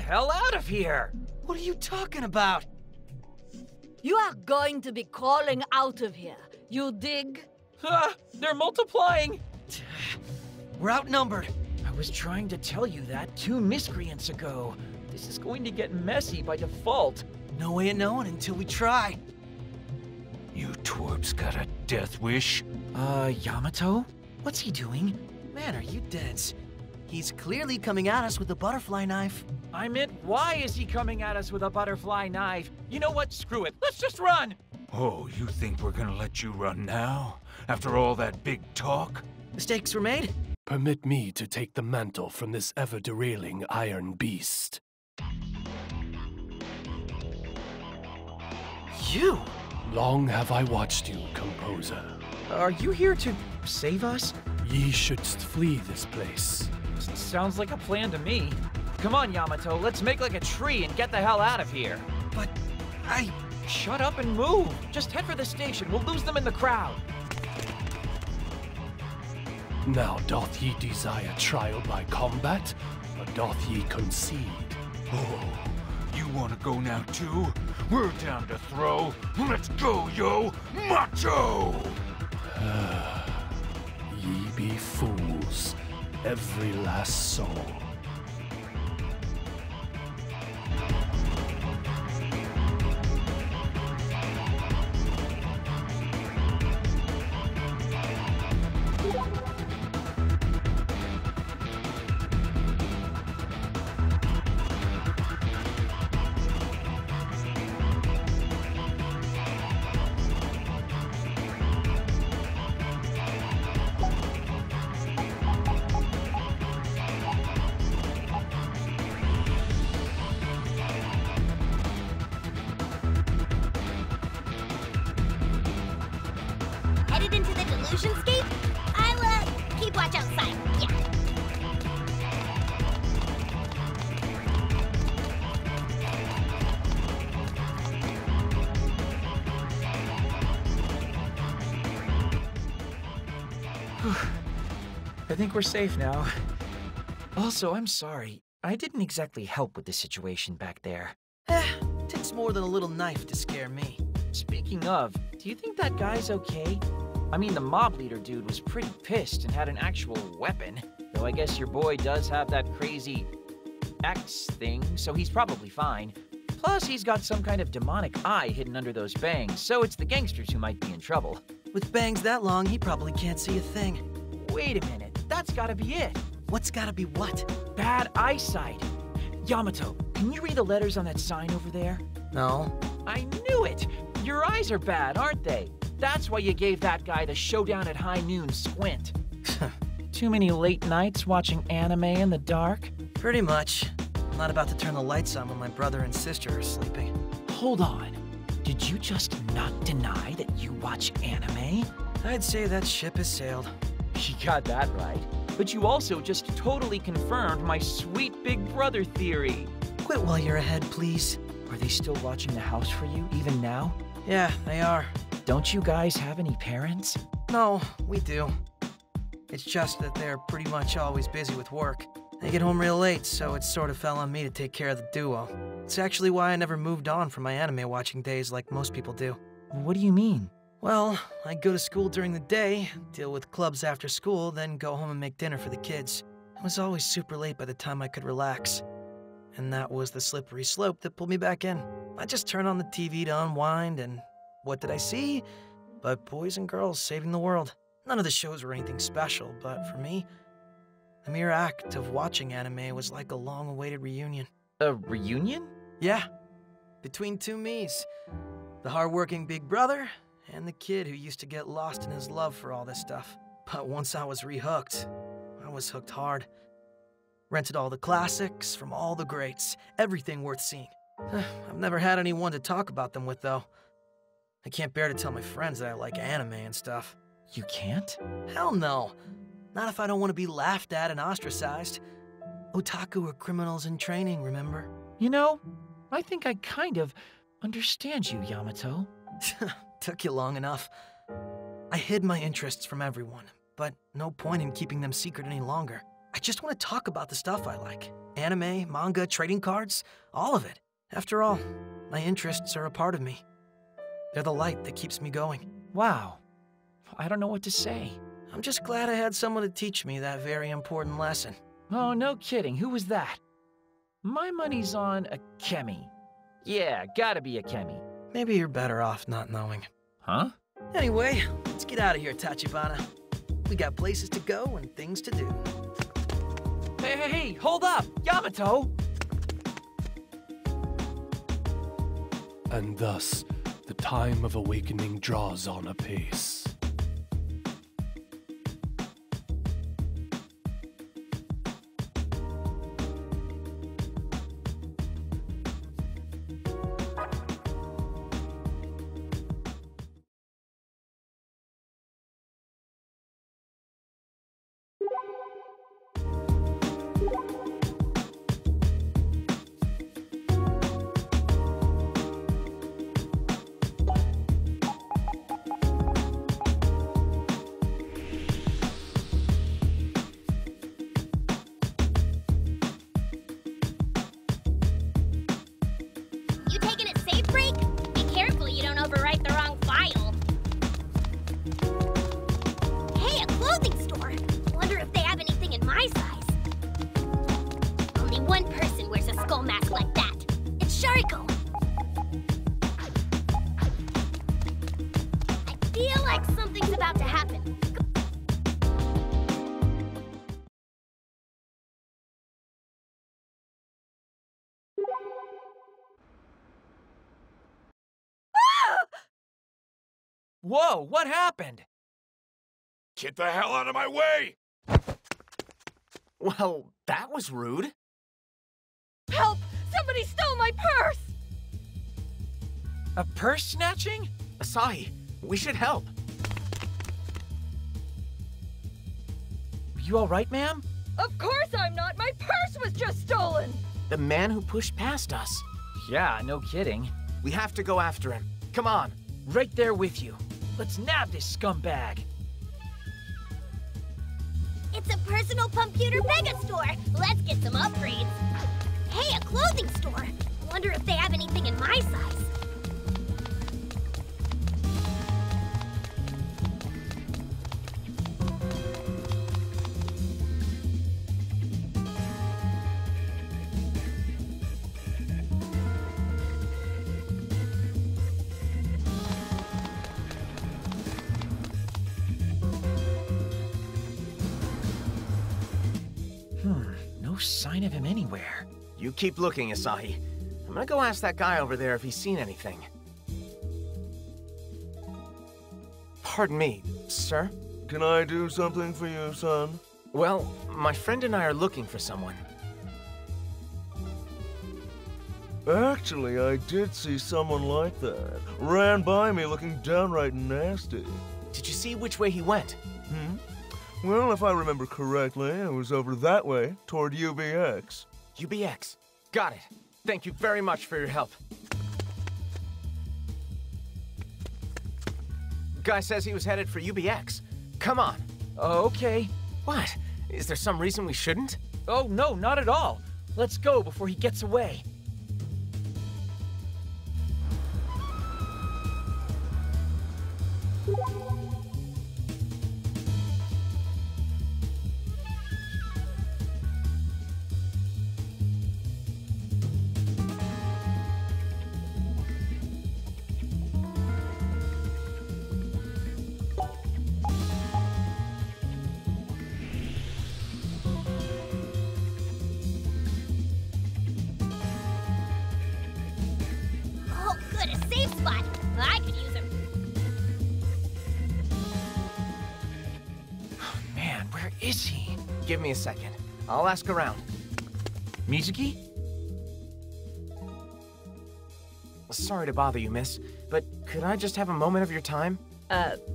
hell out of here! What are you talking about? You are going to be crawling out of here. You dig? They're multiplying! We're outnumbered. I was trying to tell you that 2 miscreants ago. This is going to get messy by default. No way of knowing until we try. You twerp's got a death wish? Yamato? What's he doing? Man, are you dense? He's clearly coming at us with a butterfly knife. I meant, why is he coming at us with a butterfly knife? You know what? Screw it. Let's just run! Oh, you think we're gonna let you run now? After all that big talk? Mistakes were made? Permit me to take the mantle from this ever-derailing iron beast. You? Long have I watched you, composer. Are you here to save us? Ye shouldst flee this place. Sounds like a plan to me. Come on, Yamato, let's make like a tree and get the hell out of here. But Shut up and move! Just head for the station, we'll lose them in the crowd. Now doth ye desire trial by combat, or doth ye concede? Oh, you wanna go now too? We're down to throw. Let's go, yo! Macho! Ye be fools, every last soul. Headed into the Delusionscape? I'll, keep watch outside, yeah. I think we're safe now. Also, I'm sorry. I didn't exactly help with the situation back there. Takes more than a little knife to scare me. Speaking of, do you think that guy's okay? I mean, the mob leader dude was pretty pissed and had an actual weapon. Though I guess your boy does have that crazy X thing, so he's probably fine. Plus, he's got some kind of demonic eye hidden under those bangs, so it's the gangsters who might be in trouble. With bangs that long, he probably can't see a thing. Wait a minute, that's gotta be it. What's gotta be what? Bad eyesight. Yamato, can you read the letters on that sign over there? No. I knew it! Your eyes are bad, aren't they? That's why you gave that guy the showdown at high noon squint. Too many late nights watching anime in the dark? Pretty much. I'm not about to turn the lights on when my brother and sister are sleeping. Hold on. Did you just not deny that you watch anime? I'd say that ship has sailed. You got that right. But you also just totally confirmed my sweet big brother theory. Quit while you're ahead, please. Are they still watching the house for you, even now? Yeah, they are. Don't you guys have any parents? No, we do. It's just that they're pretty much always busy with work. They get home real late, so it sort of fell on me to take care of the duo. It's actually why I never moved on from my anime watching days like most people do. What do you mean? Well, I go to school during the day, deal with clubs after school, then go home and make dinner for the kids. It was always super late by the time I could relax. And that was the slippery slope that pulled me back in. I just turn on the TV to unwind, and what did I see? But boys and girls saving the world. None of the shows were anything special, but for me, the mere act of watching anime was like a long-awaited reunion. A reunion? Yeah, between two me's. The hard-working big brother, and the kid who used to get lost in his love for all this stuff. But once I was rehooked, I was hooked hard. Rented all the classics from all the greats, everything worth seeing. I've never had anyone to talk about them with, though. I can't bear to tell my friends that I like anime and stuff. You can't? Hell no. Not if I don't want to be laughed at and ostracized. Otaku are criminals in training, remember? You know, I think I kind of understand you, Yamato. Took you long enough. I hid my interests from everyone, but no point in keeping them secret any longer. I just want to talk about the stuff I like. Anime, manga, trading cards, all of it. After all, my interests are a part of me. They're the light that keeps me going. Wow. I don't know what to say. I'm just glad I had someone to teach me that very important lesson. Oh, no kidding. Who was that? My money's on a Chemi. Yeah, gotta be a Chemi. Maybe you're better off not knowing. Huh? Anyway, let's get out of here, Tachibana. We got places to go and things to do. Hey, hold up! Yamato! And thus, the time of awakening draws on apace. You taking it safe, Break? Be careful you don't overwrite the wrong file. Hey, a clothing store. Wonder if they have anything in my size. Only one person wears a skull mask like that. It's Shariko. I feel like something's about to happen. Whoa, what happened? Get the hell out of my way! Well, that was rude. Help! Somebody stole my purse! A purse snatching? Asahi, we should help. You all right, ma'am? Of course I'm not! My purse was just stolen! The man who pushed past us. Yeah, no kidding. We have to go after him. Come on. Right there with you. Let's nab this scumbag. It's a personal computer mega store. Let's get some upgrades. Hey, a clothing store. Wonder if they have anything in my size. No sign of him anywhere. You keep looking, Asahi. I'm gonna go ask that guy over there if he's seen anything. Pardon me, sir? Can I do something for you, son? Well, my friend and I are looking for someone. Actually, I did see someone like that. Ran by me looking downright nasty. Did you see which way he went? Well, if I remember correctly, it was over that way, toward UBX. UBX. Got it. Thank you very much for your help. Guy says he was headed for UBX. Come on. Okay. What? Is there some reason we shouldn't? Oh, no, not at all. Let's go before he gets away. Oh, good, a safe spot. I could use him. Man, where is he? Give me a second. I'll ask around. Mizuki? Sorry to bother you, miss, but could I just have a moment of your time?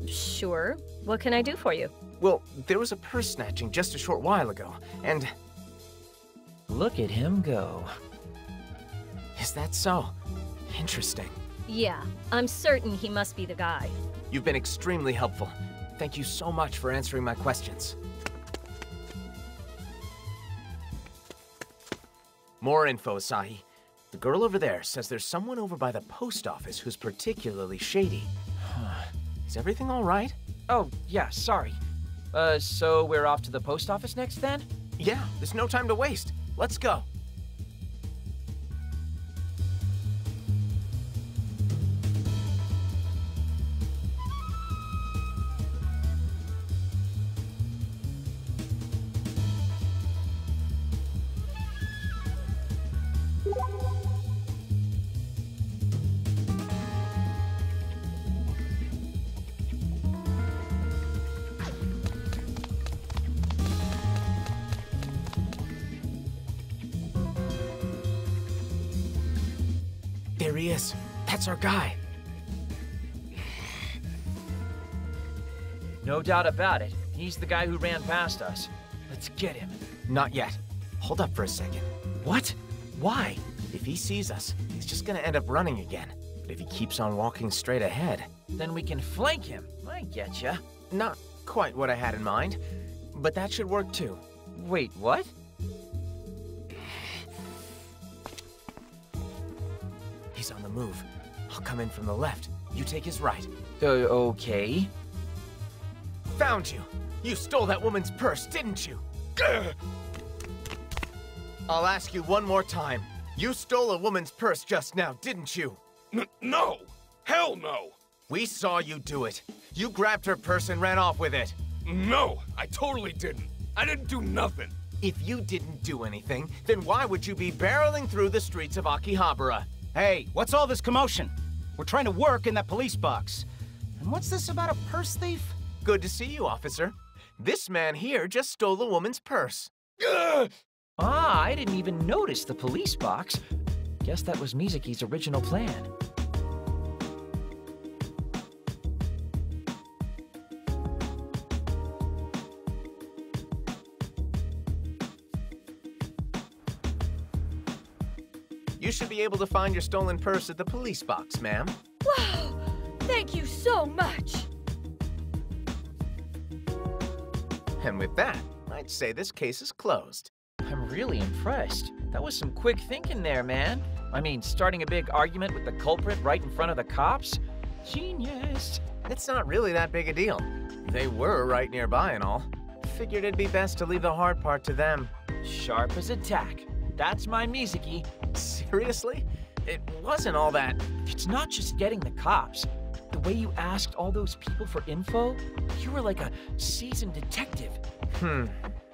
Sure. What can I do for you? Well, there was a purse snatching just a short while ago, and... Look at him go. Is that so? Interesting. Yeah, I'm certain he must be the guy. You've been extremely helpful. Thank you so much for answering my questions. More info, Asahi. The girl over there says there's someone over by the post office who's particularly shady. Is everything all right? Oh, yeah, sorry. So we're off to the post office next then? Yeah, there's no time to waste. Let's go. There he is. That's our guy. No doubt about it. He's the guy who ran past us. Let's get him. Not yet. Hold up for a second. What? Why? If he sees us, he's just gonna end up running again. But if he keeps on walking straight ahead... Then we can flank him. I getcha. Not quite what I had in mind, but that should work too. Wait, what? He's on the move. I'll come in from the left. You take his right. Okay. Found you! You stole that woman's purse, didn't you? I'll ask you one more time. You stole a woman's purse just now, didn't you? No! Hell no! We saw you do it. You grabbed her purse and ran off with it. No, I totally didn't. I didn't do nothing. If you didn't do anything, then why would you be barreling through the streets of Akihabara? Hey, what's all this commotion? We're trying to work in that police box. And what's this about a purse thief? Good to see you, officer. This man here just stole a woman's purse. Ah, I didn't even notice the police box. Guess that was Mizuki's original plan. You should be able to find your stolen purse at the police box, ma'am. Wow! Thank you so much! And with that, I'd say this case is closed. I'm really impressed. That was some quick thinking there, man. I mean, starting a big argument with the culprit right in front of the cops? Genius. It's not really that big a deal. They were right nearby and all. Figured it'd be best to leave the hard part to them. Sharp as a tack. That's my Mizuki. Seriously? It wasn't all that... It's not just getting the cops. The way you asked all those people for info, you were like a seasoned detective.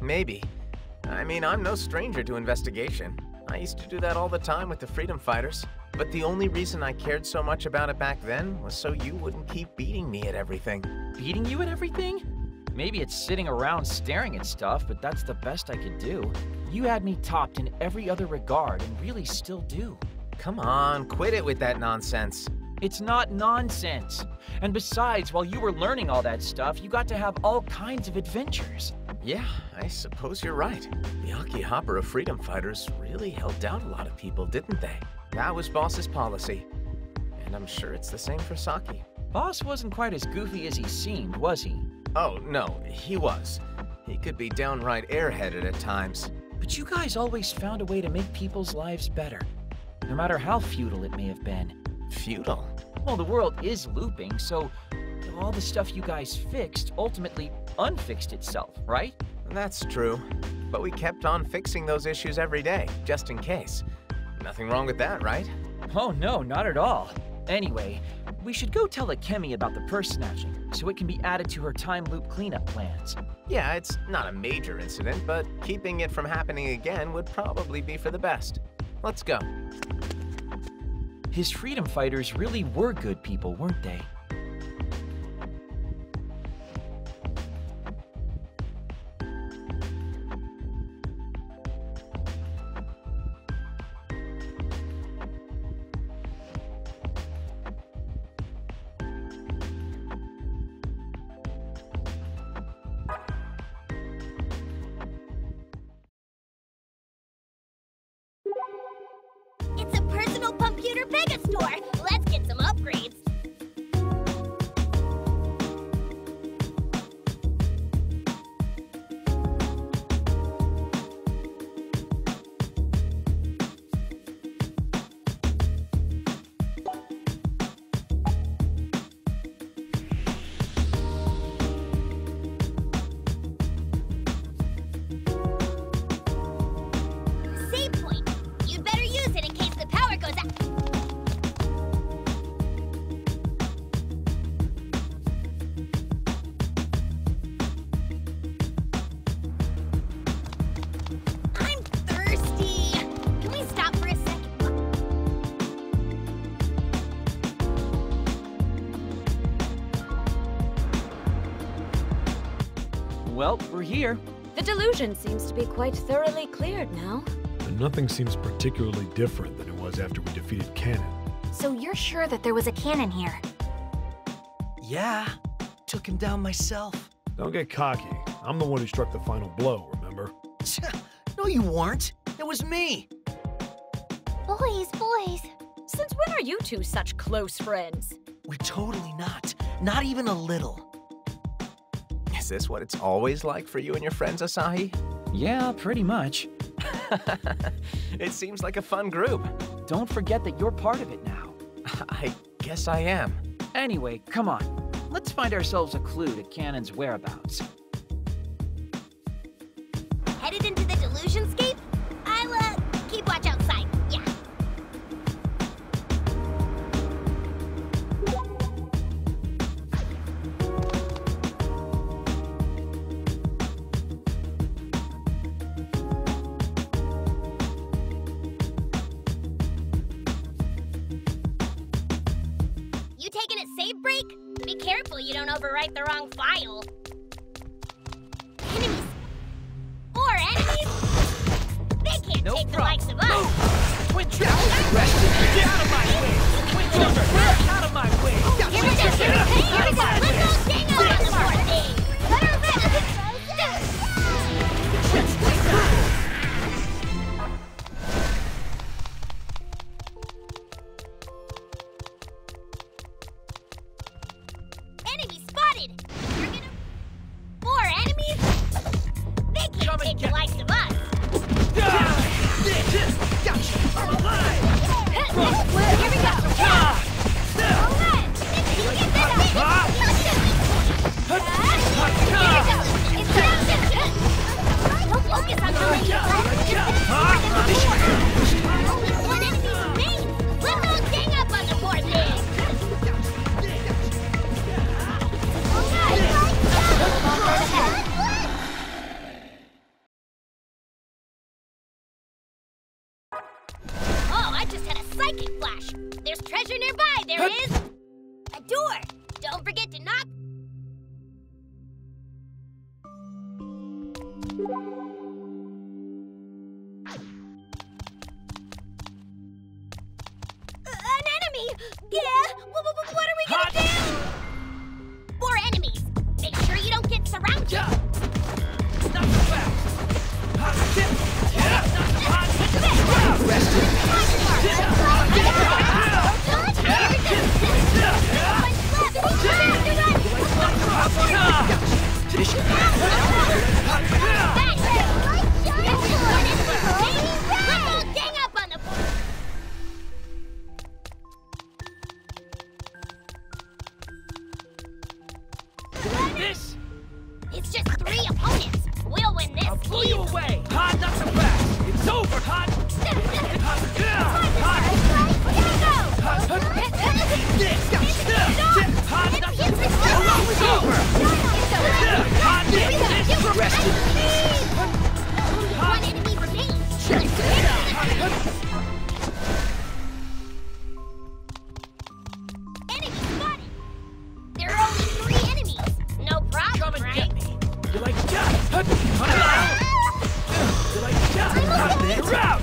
Maybe. I mean, I'm no stranger to investigation. I used to do that all the time with the freedom fighters. But the only reason I cared so much about it back then was so you wouldn't keep beating me at everything. Beating you at everything? Maybe it's sitting around staring at stuff, but that's the best I could do. You had me topped in every other regard and really still do. Come on, quit it with that nonsense. It's not nonsense. And besides, while you were learning all that stuff, you got to have all kinds of adventures. Yeah, I suppose you're right. The Akihabara freedom fighters really held down a lot of people, didn't they? That was Boss's policy. And I'm sure it's the same for Saki. Boss wasn't quite as goofy as he seemed, was he? Oh, no, he was. He could be downright airheaded at times. But you guys always found a way to make people's lives better, no matter how futile it may have been. Futile? Well, the world is looping, so all the stuff you guys fixed ultimately unfixed itself, right? That's true. But we kept on fixing those issues every day, just in case. Nothing wrong with that, right? Oh no, not at all. Anyway, we should go tell Akemi about the purse snatching, so it can be added to her time loop cleanup plans. Yeah, it's not a major incident, but keeping it from happening again would probably be for the best. Let's go. His freedom fighters really were good people, weren't they? It's a personal computer mega store. Let's get some upgrades. Well, we're here. The delusion seems to be quite thoroughly cleared now. And nothing seems particularly different than it was after we defeated Cannon. So you're sure that there was a cannon here? Yeah, took him down myself. Don't get cocky. I'm the one who struck the final blow, remember? No, you weren't. It was me. Boys. Since when are you two such close friends? We're totally not. Not even a little. Is this what it's always like for you and your friends, Asahi? Yeah, pretty much. It seems like a fun group. Don't forget that you're part of it now. I guess I am. Anyway, come on. Let's find ourselves a clue to Cannon's whereabouts. Headed into the delusionscape? I'll, keep watch outside. Yeah. You taking a save break? Be careful you don't overwrite the wrong file. Enemies. More enemies? They can't take the likes of us. Twin Trigger! Get out of my way! Twin Trigger! Get out of my way! Here we go! Here we go! Let's go ding on the poor thing! Let her rip! Enemy spotted! You're gonna... More enemies? They can't take the likes of us! I'm alive! Here we go! Don't focus on the lady! Only one enemy remains! Let those gang up on the poor thing! Oh, I just had a psychic flash! There's treasure nearby, there is! A door! Don't forget to knock! An enemy! Yeah! What are we gonna do? More enemies! Make sure you don't get surrounded! Not so fast! Not so hot! Rest in This? It's just 3 opponents. We'll win this. I'll blow you away! Hot, not so fast! It's over! Hot! Rest in peace! One enemy remains. Enemy spotted. There are only 3 enemies. No problem, Come and right? get me! You're like You're like You're out!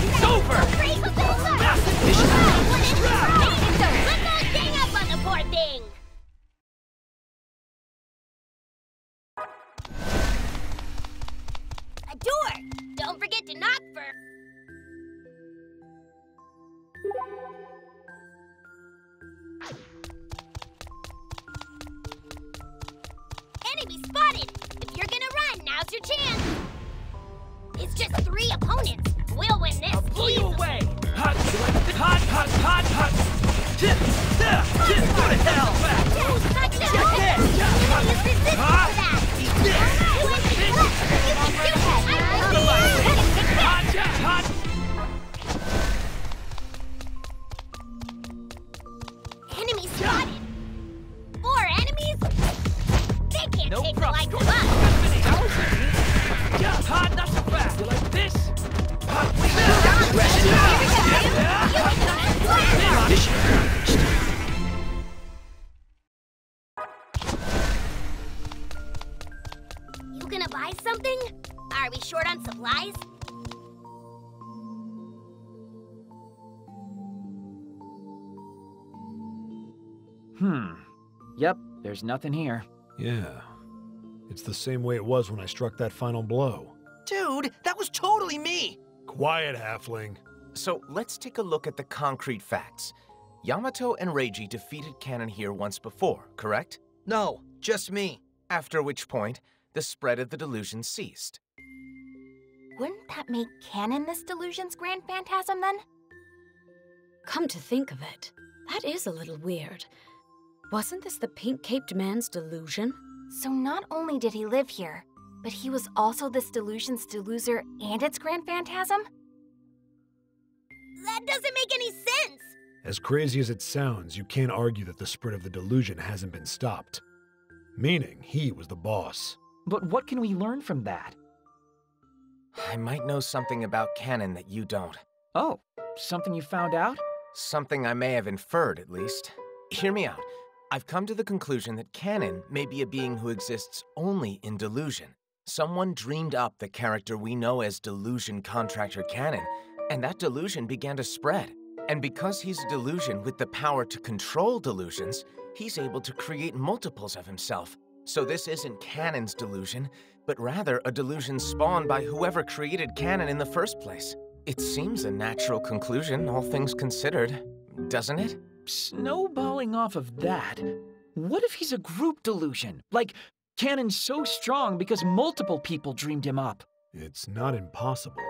It's over! Let's all gang up on the poor thing! A door! Don't forget to knock for... Enemy spotted! If you're gonna run, now's your chance! It's just 3 opponents. We'll win this. I'll blow you away! Hot! Hot! Hot! Hot! Hot! Go to hell! Enemy spotted! 4 enemies? They can't No take the problem. likes of us! Hot! Not so fast! You like this? Hot! Here we go! gonna buy something? Are we short on supplies? Yep, there's nothing here. Yeah. It's the same way it was when I struck that final blow. Dude, that was totally me! Quiet, halfling. So let's take a look at the concrete facts. Yamato and Reiji defeated Kanon here once before, correct? No, just me. After which point, the spread of the delusion ceased. Wouldn't that make Kanon this delusion's grand phantasm then? Come to think of it, that is a little weird. Wasn't this the pink-caped man's delusion? So not only did he live here, but he was also this delusion's deluser and its grand phantasm? That doesn't make any sense! As crazy as it sounds, you can't argue that the spread of the delusion hasn't been stopped. Meaning, he was the boss. But what can we learn from that? I might know something about Kanon that you don't. Oh, something you found out? Something I may have inferred, at least. Hear me out. I've come to the conclusion that Kanon may be a being who exists only in delusion. Someone dreamed up the character we know as Delusion Contractor Kanon, and that delusion began to spread. And because he's a delusion with the power to control delusions, he's able to create multiples of himself. So this isn't Kanon's delusion, but rather a delusion spawned by whoever created Kanon in the first place. It seems a natural conclusion, all things considered, doesn't it? Snowballing off of that, what if he's a group delusion? Like, Kanon's so strong because multiple people dreamed him up. It's not impossible,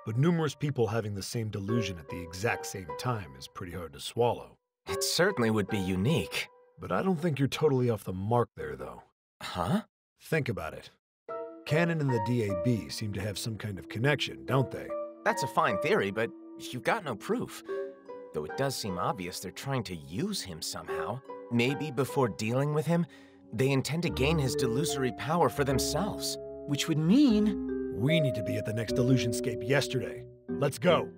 but numerous people having the same delusion at the exact same time is pretty hard to swallow. It certainly would be unique. But I don't think you're totally off the mark there, though. Huh? Think about it. Kanon and the DAB seem to have some kind of connection, don't they? That's a fine theory, but you've got no proof. Though it does seem obvious they're trying to use him somehow. Maybe before dealing with him, they intend to gain his delusory power for themselves. Which would mean... we need to be at the next Delusionscape yesterday. Let's go!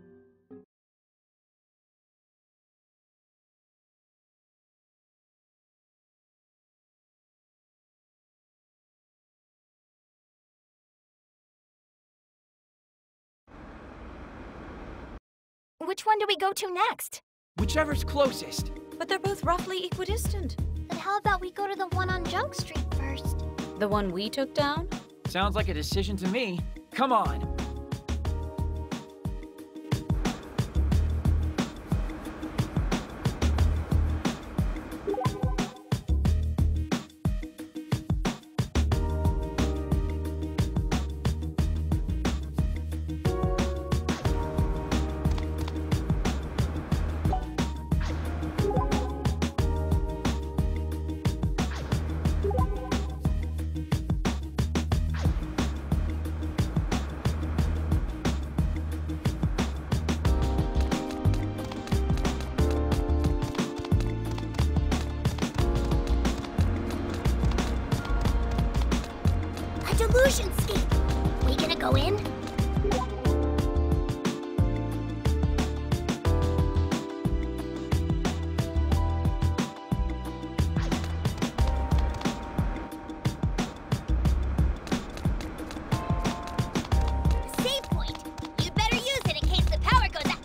Which one do we go to next? Whichever's closest. But they're both roughly equidistant. Then how about we go to the one on Junk Street first? The one we took down? Sounds like a decision to me. Come on. Delusionscape. We gonna go in? Save point. You'd better use it in case the power goes out.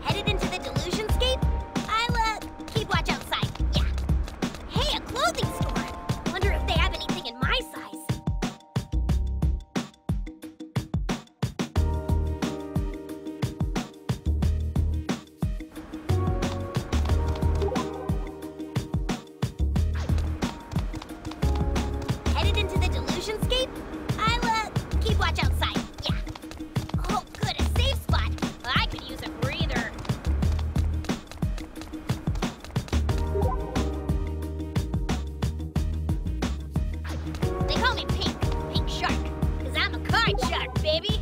Headed into the Delusionscape? I'll, keep watch outside. Yeah. Hey, a clothing store. Wonder if they have anything in my size. Headed into the Delusionscape? I'll, keep watch outside. Yeah. Oh, good, a safe spot. I could use a breather. They call me Pink, Pink Shark, 'cause I'm a card shark, baby.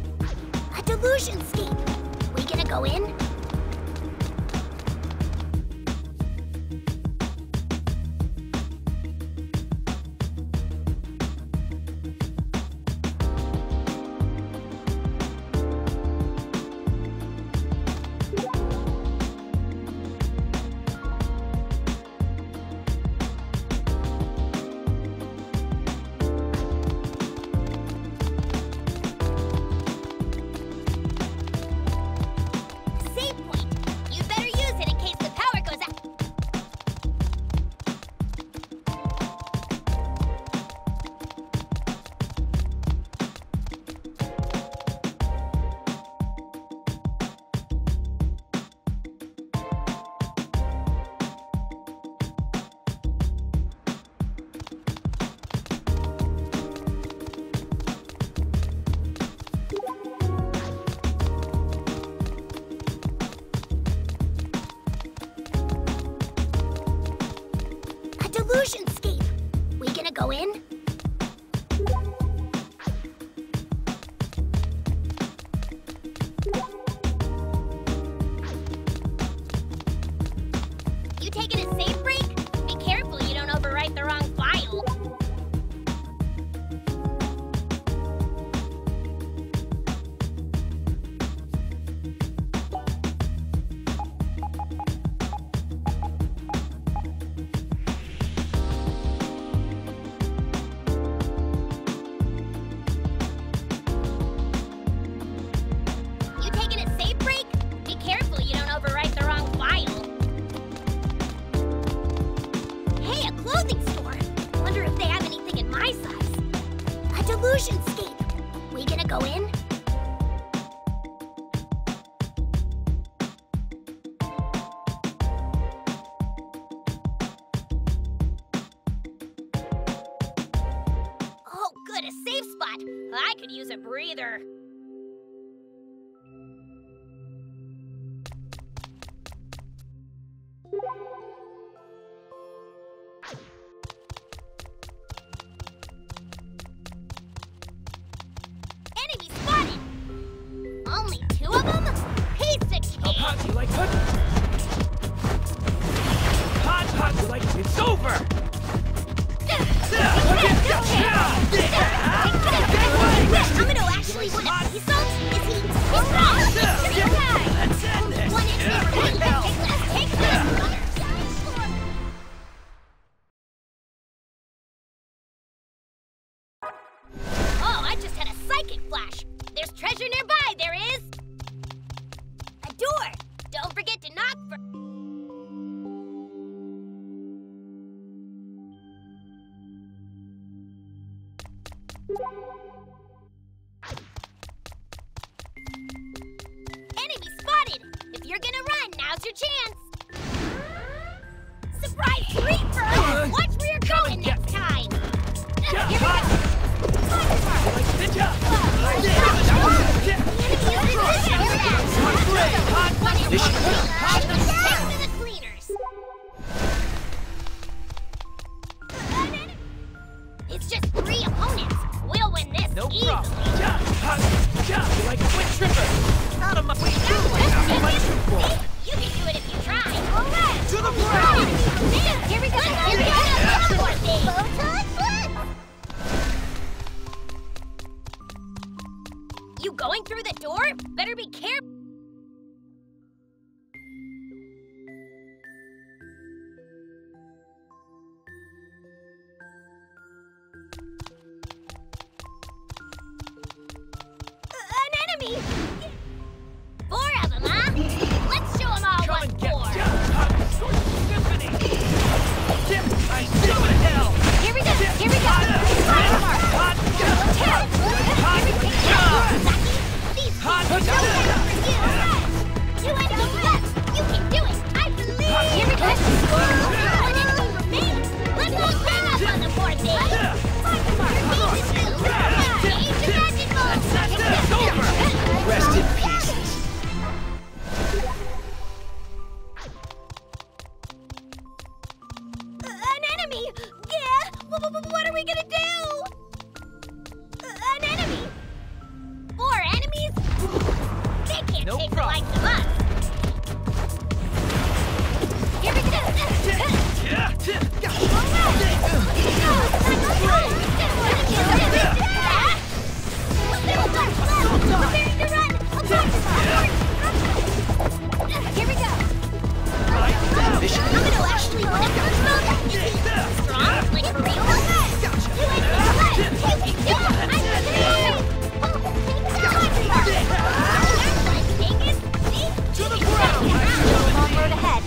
A Delusionscape. We gonna go in? go in? You taking a safe break? Be careful you don't overwrite the wrong file. You taking a safe break? Be careful you don't overwrite the wrong file. Hey, a clothing store! Wonder if they have anything in my size. A delusionscape. We gonna go in? Oh, good, a safe spot. I could use a breather. Enemy spotted! Only 2 of them? Piece of cake! Hot, you like it? Hot, you like it? It's over! Domino actually won a piece of? Is he? He's wrong! Let's end this! One inch for me! Take this! Oh, I just had a psychic flash! There's treasure nearby, there is! A door! Don't forget to knock for... Enemy spotted! If you're gonna run, now's your chance! Surprise creeper! Watch where you're going next time! Here we go! It's just 3 opponents. We'll win this easily. You like a quick tripper! Out of my way! You can do it if you try. All right. To the ground! Here we go. Here we go. You going through the door? Better be careful. An enemy! 4 of them, huh? Let's show them all what for. Here we go! Here we go! Two enemies left! You can do it! I believe! Here we go! One enemy remains! Let's go bang up on the poor thing! Rest in pieces. An enemy! Yeah! What are we gonna do? An enemy! 4 enemies? They can't take the likes of us! Here we go! Preparing to run! Here we go! I'm gonna actually win it. Strong, like for real? You ain't gonna let! You can do it! To the ground! Long road ahead.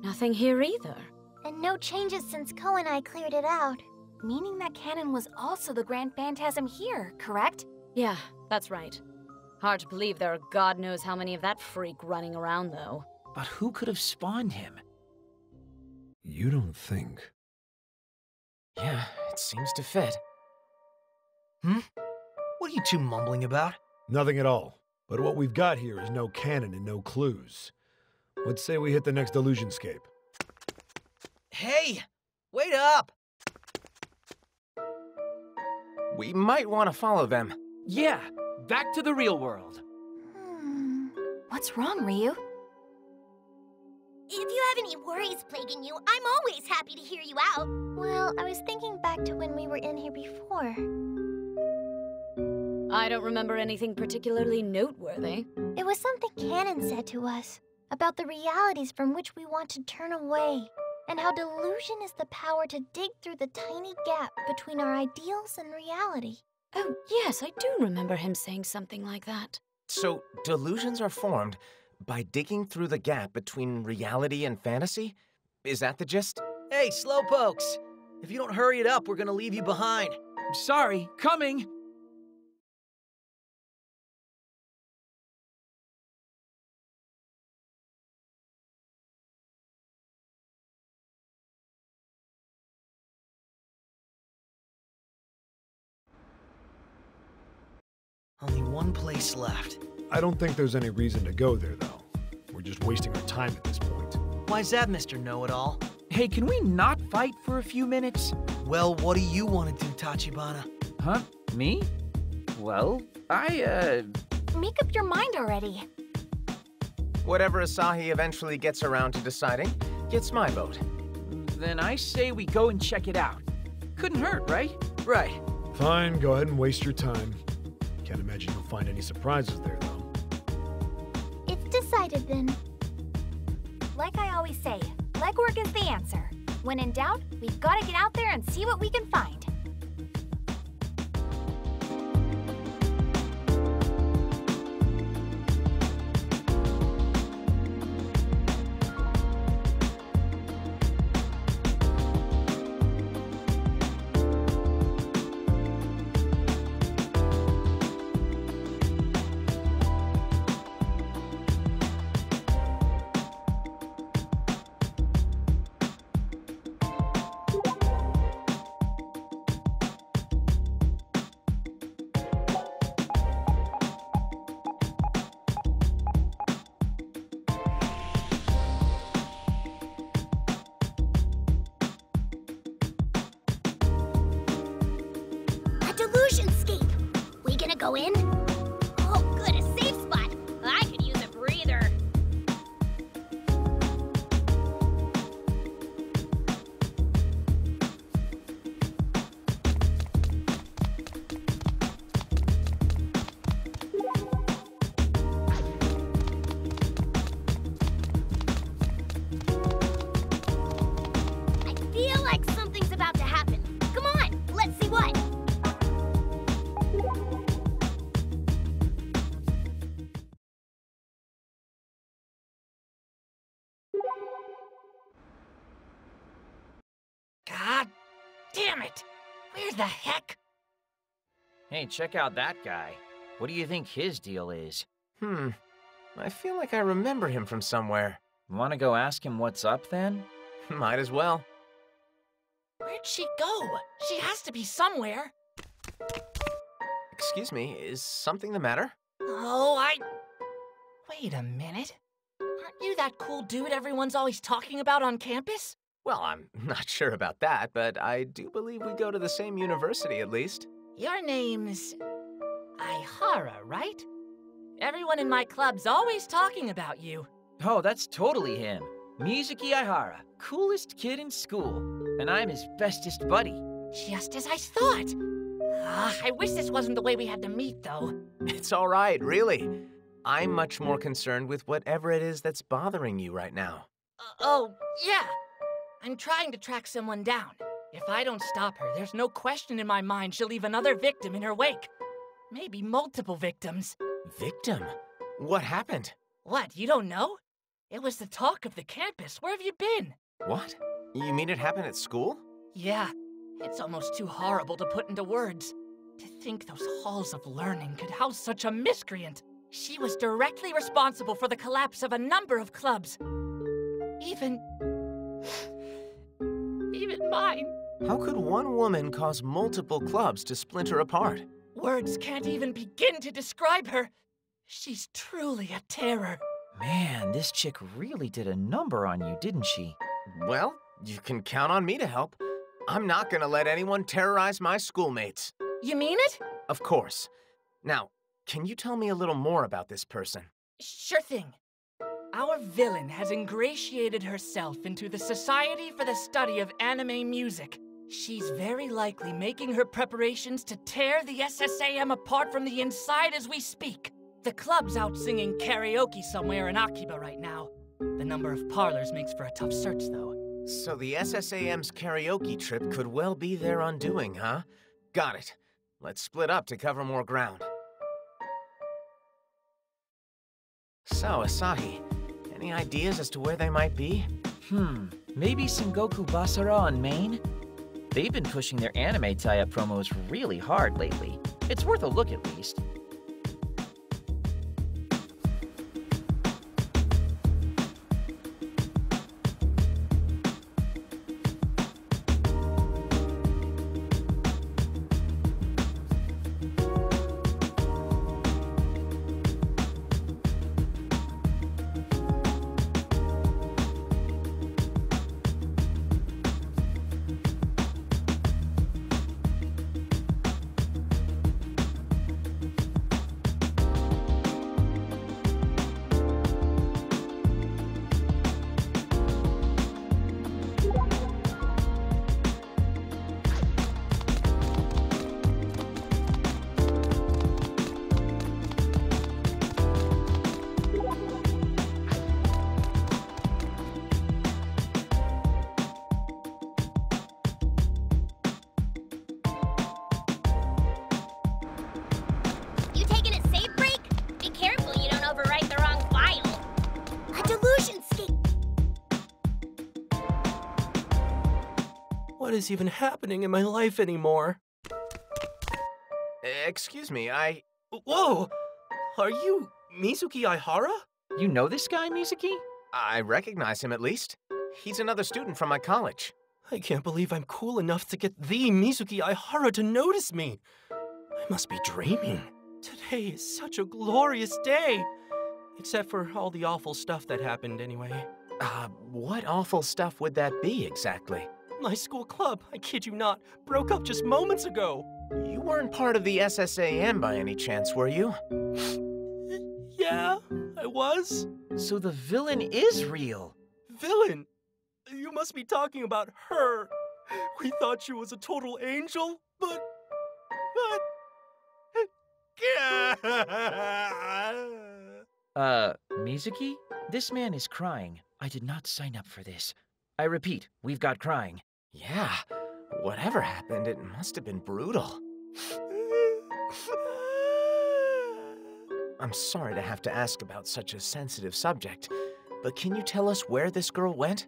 Nothing here either. And no changes since Co and I cleared it out. Meaning that Cannon was also the Grand Phantasm here, correct? Yeah, that's right. Hard to believe there are God knows how many of that freak running around, though. But who could have spawned him? You don't think... Yeah, it seems to fit. What What are you two mumbling about? Nothing at all. But what we've got here is no cannon and no clues. Let's say we hit the next Delusionscape. Hey! Wait up! We might want to follow them. Yeah, back to the real world. What's wrong, Ryu? If you have any worries plaguing you, I'm always happy to hear you out. Well, I was thinking back to when we were in here before. I don't remember anything particularly noteworthy. It was something Canon said to us about the realities from which we want to turn away, and how delusion is the power to dig through the tiny gap between our ideals and reality. Oh, yes, I do remember him saying something like that. So, delusions are formed by digging through the gap between reality and fantasy? Is that the gist? Hey, slowpokes! If you don't hurry it up, we're gonna leave you behind. Sorry, coming! Only one place left. I don't think there's any reason to go there, though. We're just wasting our time at this point. Why's that, Mr. Know-It-All? Hey, can we not fight for a few minutes? Well, what do you want to do, Tachibana? Huh? Me? Well, Make up your mind already. Whatever Asahi eventually gets around to deciding gets my vote. Then I say we go and check it out. Couldn't hurt, right? Right. Fine, go ahead and waste your time. Can't imagine you'll find any surprises there, though. It's decided then. Like I always say, legwork is the answer. When in doubt, we've got to get out there and see what we can find. Delusionscape. We gonna go in? Oh, good, a safe spot. I could use a breather. I feel like something's about to happen. Come on, let's see what. God damn it! Where the heck? Hey, check out that guy. What do you think his deal is? I feel like I remember him from somewhere. Want to go ask him what's up, then? Might as well. Where'd she go? She has to be somewhere. Excuse me, is something the matter? Oh, Wait a minute. Aren't you that cool dude everyone's always talking about on campus? Well, I'm not sure about that, but I do believe we go to the same university at least. Your name's Aihara, right? Everyone in my club's always talking about you. Oh, that's totally him. Mizuki Aihara, coolest kid in school. And I'm his bestest buddy. Just as I thought. I wish this wasn't the way we had to meet, though. It's all right, really. I'm much more concerned with whatever it is that's bothering you right now. Oh, yeah. I'm trying to track someone down. If I don't stop her, there's no question in my mind she'll leave another victim in her wake. Maybe multiple victims. Victim? What happened? What, you don't know? It was the talk of the campus. Where have you been? What? You mean it happened at school? Yeah, it's almost too horrible to put into words. To think those halls of learning could house such a miscreant. She was directly responsible for the collapse of a number of clubs. Even mine. How could one woman cause multiple clubs to splinter apart? Words can't even begin to describe her. She's truly a terror. Man, this chick really did a number on you, didn't she? Well, you can count on me to help. I'm not gonna let anyone terrorize my schoolmates. You mean it? Of course. Now, can you tell me a little more about this person? Sure thing. Our villain has ingratiated herself into the Society for the Study of Anime Music. She's very likely making her preparations to tear the SSAM apart from the inside as we speak. The club's out singing karaoke somewhere in Akiba right now. The number of parlors makes for a tough search, though. So the SSAM's karaoke trip could well be their undoing, huh? Got it. Let's split up to cover more ground. So, Asahi, any ideas as to where they might be? Maybe Sengoku Basara on Main? They've been pushing their anime tie-up promos really hard lately. It's worth a look at least. What is even happening in my life anymore? Excuse me, Whoa! Are you Mizuki Aihara? You know this guy, Mizuki? I recognize him at least. He's another student from my college. I can't believe I'm cool enough to get the Mizuki Aihara to notice me. I must be dreaming. Today is such a glorious day. Except for all the awful stuff that happened anyway. What awful stuff would that be exactly? My school club, I kid you not, broke up just moments ago. You weren't part of the SSAM by any chance, were you? Yeah, I was. So the villain is real. Villain? You must be talking about her. We thought she was a total angel, but... Mizuki? This man is crying. I did not sign up for this. I repeat, we've got crying. Yeah, whatever happened, it must have been brutal. I'm sorry to have to ask about such a sensitive subject, but can you tell us where this girl went?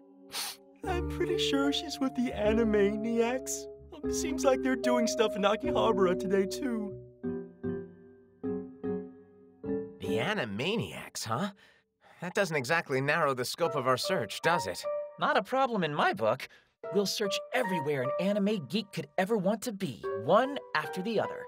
I'm pretty sure she's with the Animaniacs. Seems like they're doing stuff in Akihabara today, too. The Animaniacs, huh? That doesn't exactly narrow the scope of our search, does it? Not a problem in my book. We'll search everywhere an anime geek could ever want to be, one after the other.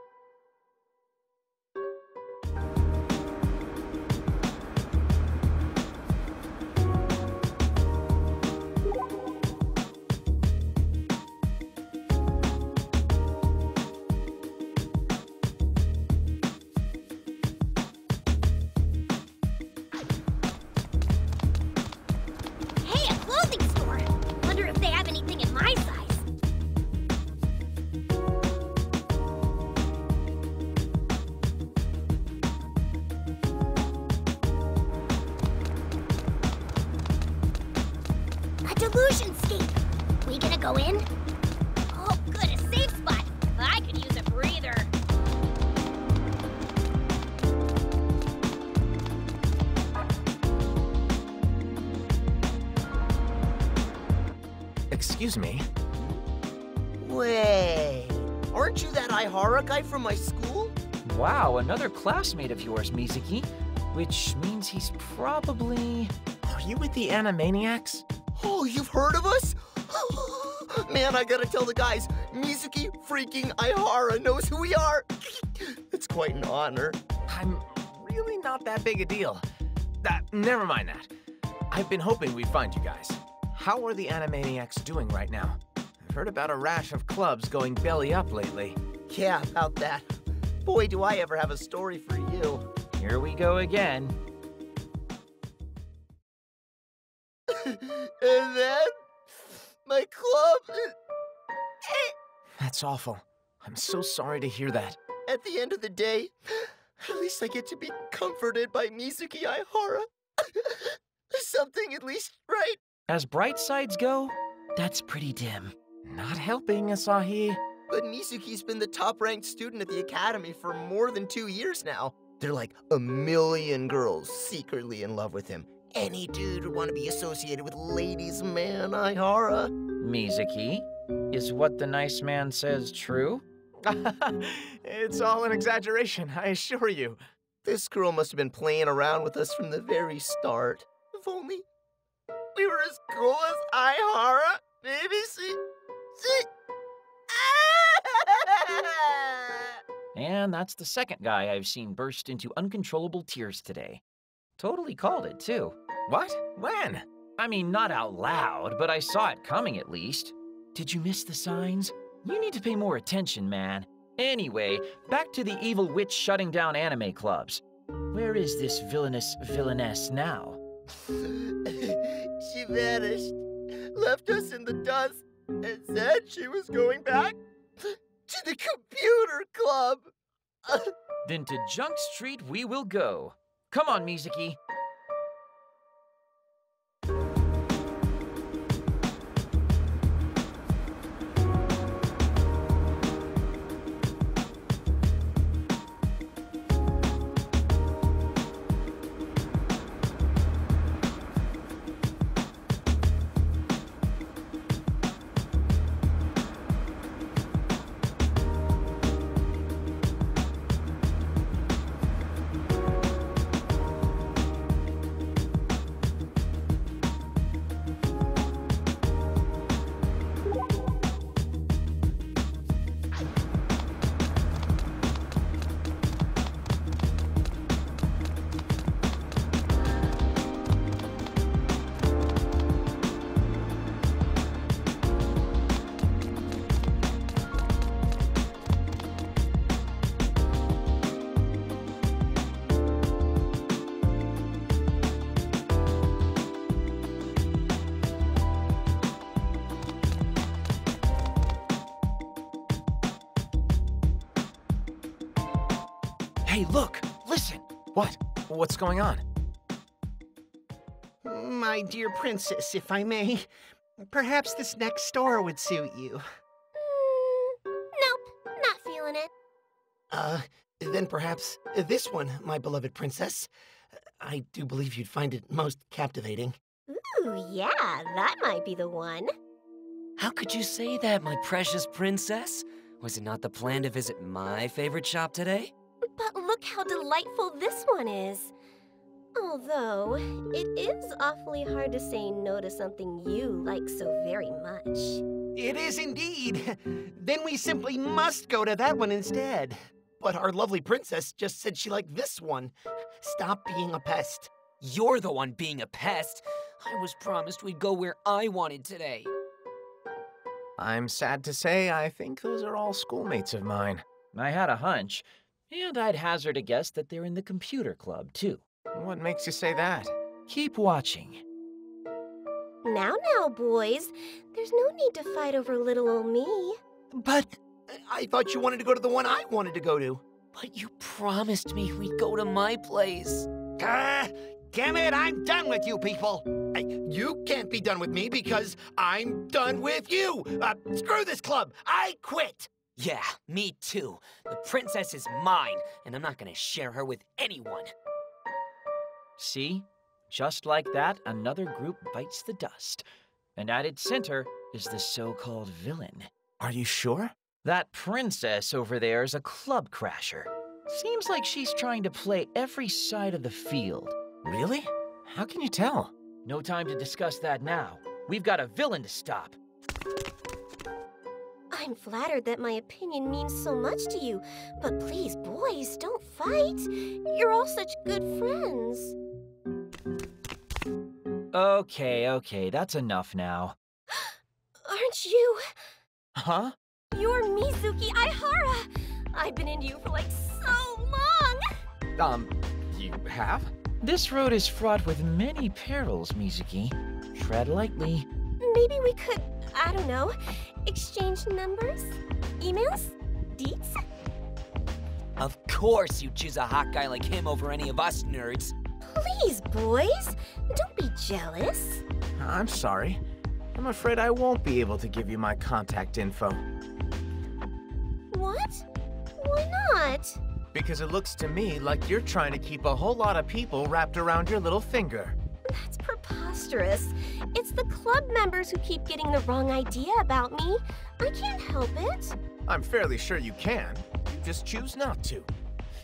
Go in? Oh, good, a safe spot. I could use a breather. Excuse me? Wait, aren't you that Aihara guy from my school? Wow, another classmate of yours, Mizuki. Which means he's probably... Are you with the Animaniacs? Oh, you've heard of us? Man, I gotta tell the guys, Mizuki freaking Aihara knows who we are. It's quite an honor. I'm really not that big a deal. Never mind that. I've been hoping we'd find you guys. How are the Animaniacs doing right now? I've heard about a rash of clubs going belly up lately. Yeah, about that. Boy, do I ever have a story for you. Here we go again. And then, my club... That's awful. I'm so sorry to hear that. At the end of the day, at least I get to be comforted by Mizuki Aihara. Something at least, right? As bright sides go, that's pretty dim. Not helping, Asahi. But Mizuki's been the top-ranked student at the academy for more than 2 years now. There are like a million girls secretly in love with him. Any dude would want to be associated with ladies' man Aihara. Mizuki, is what the nice man says true? It's all an exaggeration, I assure you. This girl must have been playing around with us from the very start. If only we were as cool as Aihara. Maybe see. And that's the second guy I've seen burst into uncontrollable tears today. Totally called it, too. What? When? I mean, not out loud, but I saw it coming at least. Did you miss the signs? You need to pay more attention, man. Anyway, back to the evil witch shutting down anime clubs. Where is this villainess now? She vanished, left us in the dust, and said she was going back to the computer club. Then to Junk Street we will go. Come on, Mizuki. Hey, look! Listen! What? What's going on? My dear princess, if I may, perhaps this next store would suit you. Nope, not feeling it. Then perhaps this one, my beloved princess. I do believe you'd find it most captivating. Ooh, yeah, that might be the one. How could you say that, my precious princess? Was it not the plan to visit my favorite shop today? But look how delightful this one is. Although, it is awfully hard to say no to something you like so very much. It is indeed. Then we simply must go to that one instead. But our lovely princess just said she liked this one. Stop being a pest. You're the one being a pest. I was promised we'd go where I wanted today. I'm sad to say I think those are all schoolmates of mine. I had a hunch, and I'd hazard a guess that they're in the computer club, too. What makes you say that? Keep watching. Now, boys. There's no need to fight over little old me. But I thought you wanted to go to the one I wanted to go to. But you promised me we'd go to my place. Damn it, I'm done with you people. You can't be done with me because I'm done with you. Screw this club. I quit. Yeah, me too. The princess is mine, and I'm not gonna share her with anyone. See? Just like that, another group bites the dust. And at its center is the so-called villain. Are you sure? That princess over there is a club crasher. Seems like she's trying to play every side of the field. Really? How can you tell? No time to discuss that now. We've got a villain to stop. I'm flattered that my opinion means so much to you, but please, boys, don't fight. You're all such good friends. Okay, that's enough now. Aren't you? Huh? You're Mizuki Aihara. I've been into you for like so long. You have? This road is fraught with many perils, Mizuki. Tread lightly. Maybe we could, I don't know, exchange numbers? Emails? Deets? Of course you'd choose a hot guy like him over any of us nerds. Please, boys, don't be jealous. I'm sorry. I'm afraid I won't be able to give you my contact info. What? Why not? Because it looks to me like you're trying to keep a whole lot of people wrapped around your little finger. That's preposterous. It's the club members who keep getting the wrong idea about me. I can't help it. I'm fairly sure you can. You just choose not to.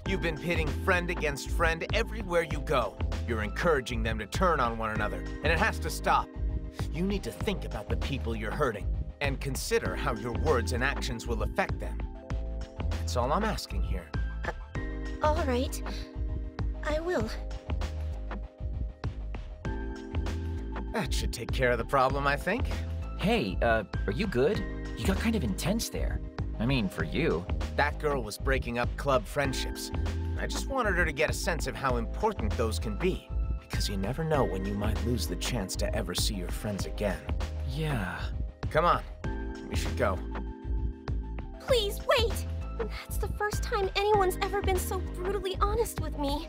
You've been pitting friend against friend everywhere you go. You're encouraging them to turn on one another, and it has to stop. You need to think about the people you're hurting, and consider how your words and actions will affect them. That's all I'm asking here. All right. I will. That should take care of the problem, I think. Hey, are you good? You got kind of intense there. I mean, for you. That girl was breaking up club friendships. I just wanted her to get a sense of how important those can be. Because you never know when you might lose the chance to ever see your friends again. Yeah. Come on. We should go. Please, wait! That's the first time anyone's ever been so brutally honest with me.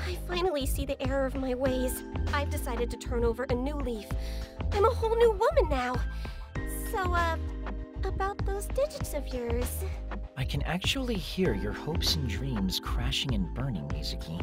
I finally see the error of my ways. I've decided to turn over a new leaf. I'm a whole new woman now. So, about those digits of yours. I can actually hear your hopes and dreams crashing and burning, Mizuki.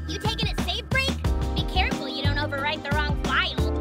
You taking a safe break? Be careful you don't overwrite the wrong file.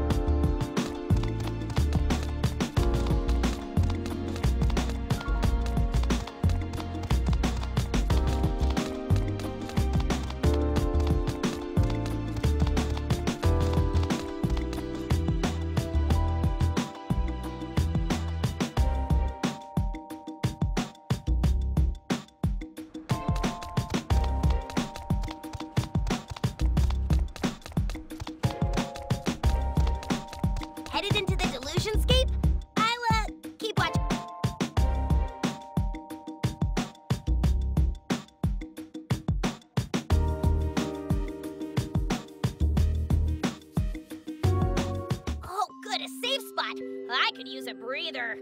Headed into the delusionscape? I'll, keep watching. Oh, good, a safe spot. I could use a breather.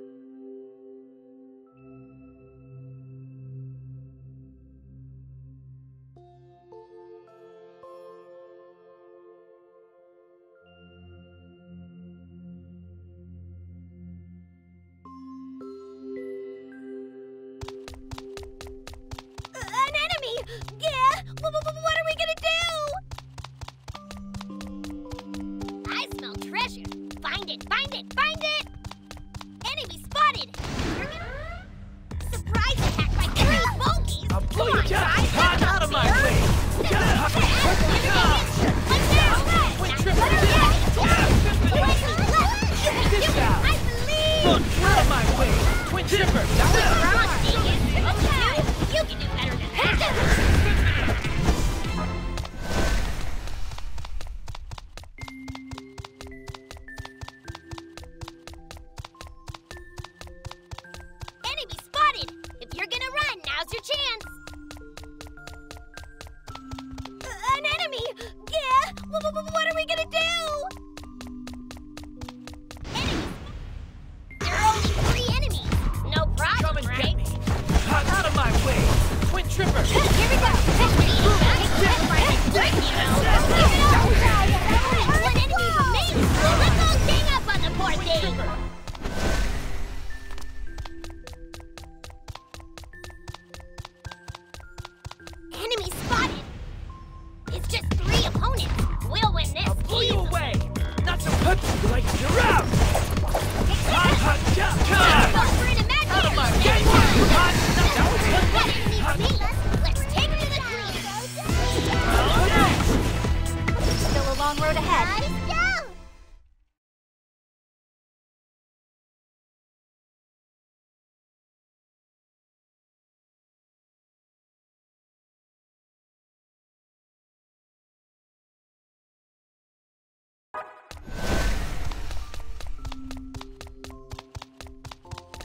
Twin Tripper! You can do better than that! Enemy spotted! If you're gonna run, now's your chance! An enemy! Yeah! What are we gonna do? There are only 3 enemies! No problem, Come and right? get me! Out of my way! Twin Tripper! Here we go! One enemy remains! Let's all gang up on the poor thing! Enemy spotted! It's just 3 opponents! We'll win this! I'll blow you away! Not so good! Like you're out! Out of my way! Let's take to the clean! Still a long road ahead. Let's go!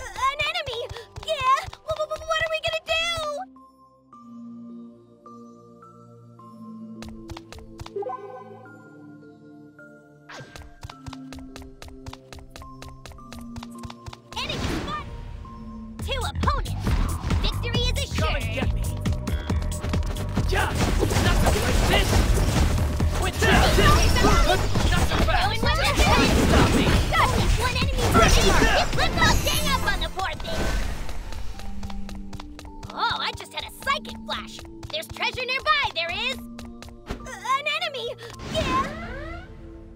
An enemy! Yeah! What are we gonna do? Enemy spot! 2 opponents! Victory is assured! Come and get me! Yeah! Not so like this! Twin Tripper! Not so fast! Stop me! Got this! 1 enemy remaining! Let's all gang up on the poor thing! Oh, I just had a psychic flash! There's treasure nearby, there is! An enemy! Yeah!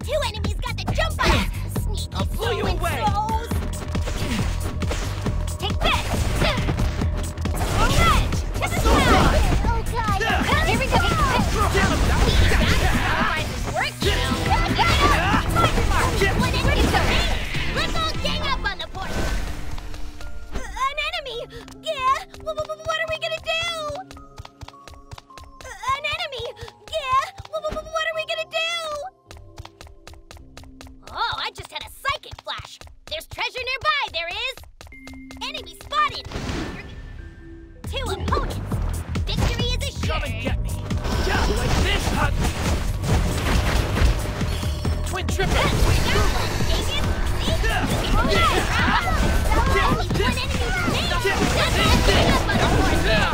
2 enemies got the jump on us! Sneaky I'll blow you away! Take this! Alright! This is fun! Oh god! Here we go! Otherwise it's work, you know! One enemy remains! Let's all gang up on the poor... An enemy! Yeah! What are we gonna do? An enemy! Yeah! What are we gonna do? Oh, I just had a psychic flash! There's treasure nearby, there is! Enemy spotted! 2 opponents! Victory is assured! Come and get me! Yeah, like this! Twin Tripper! One enemy remains! Let's all gang up on the poor thing!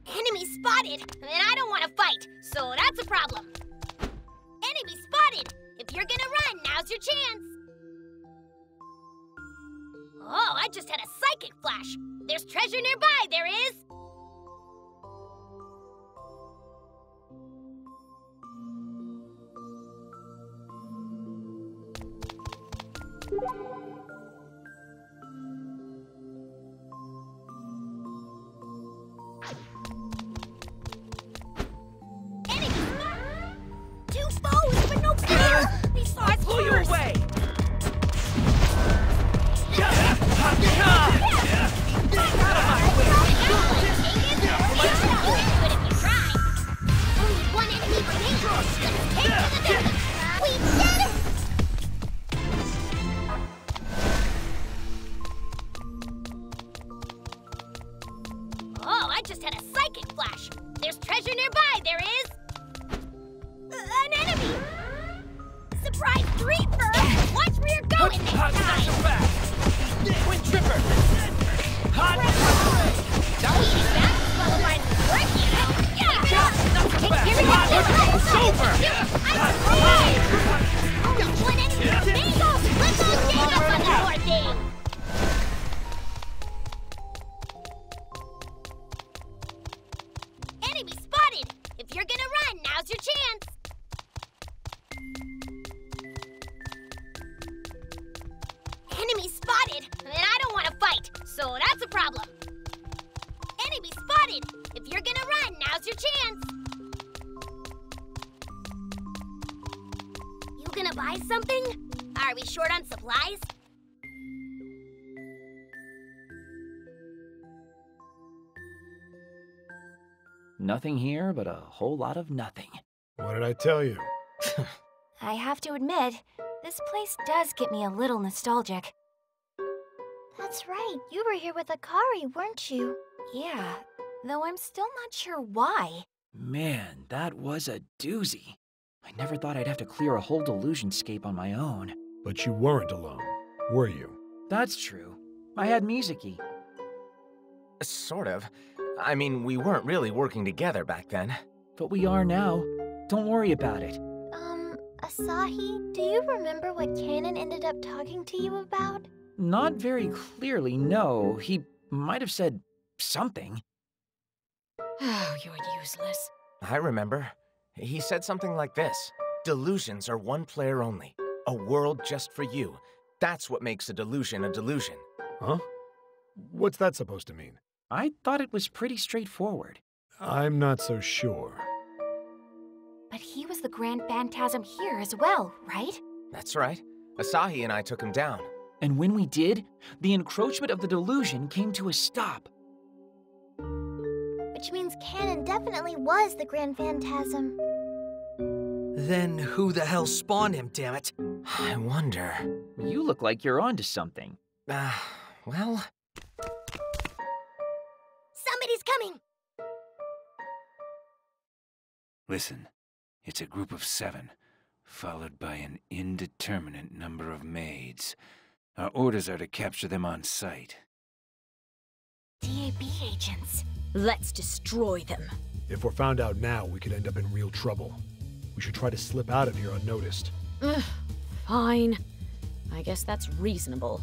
Enemy spotted! And I don't want to fight, so that's a problem. Enemy spotted! If you're gonna run, now's your chance! Oh, I just had a psychic flash! There's treasure nearby, there is! Enemy spotted! 2 foes, but no fear! They saw us I'll blow you first! away! Oh, I just had a psychic flash! There's treasure nearby, there is! An enemy! Surprise 3 first! Watch where you're going next Not so time! fast! Twin Tripper! Hot! Otherwise it's work, you know? Yeah! Not so fast! Here we go! It's over! Only 1 enemy remains! Let's all gang up on the poor thing! Enemy spotted! If you're gonna run, now's your chance! Enemy spotted! And I your chance! You gonna buy something? Are we short on supplies? Nothing here but a whole lot of nothing. What did I tell you? I have to admit, this place does get me a little nostalgic. That's right, you were here with Akari, weren't you? Yeah, though I'm still not sure why. Man, that was a doozy. I never thought I'd have to clear a whole delusionscape on my own. But you weren't alone, were you? That's true. I had Mizuki. Sort of. I mean, we weren't really working together back then. But we are now. Don't worry about it. Asahi, do you remember what Canon ended up talking to you about? Not very clearly, no. He might have said something. Oh, you're useless. I remember. He said something like this. Delusions are one player only. A world just for you. That's what makes a delusion a delusion. Huh? What's that supposed to mean? I thought it was pretty straightforward. I'm not so sure. But he was the Grand Phantasm here as well, right? That's right. Asahi and I took him down. And when we did, the encroachment of the delusion came to a stop. Which means Canon definitely was the Grand Phantasm. Then who the hell spawned him, damn it? I wonder. You look like you're onto something. Well... Somebody's coming! Listen, it's a group of 7, followed by an indeterminate number of maids. Our orders are to capture them on sight. DAB agents. Let's destroy them. If we're found out now, we could end up in real trouble. We should try to slip out of here unnoticed. Fine. I guess that's reasonable.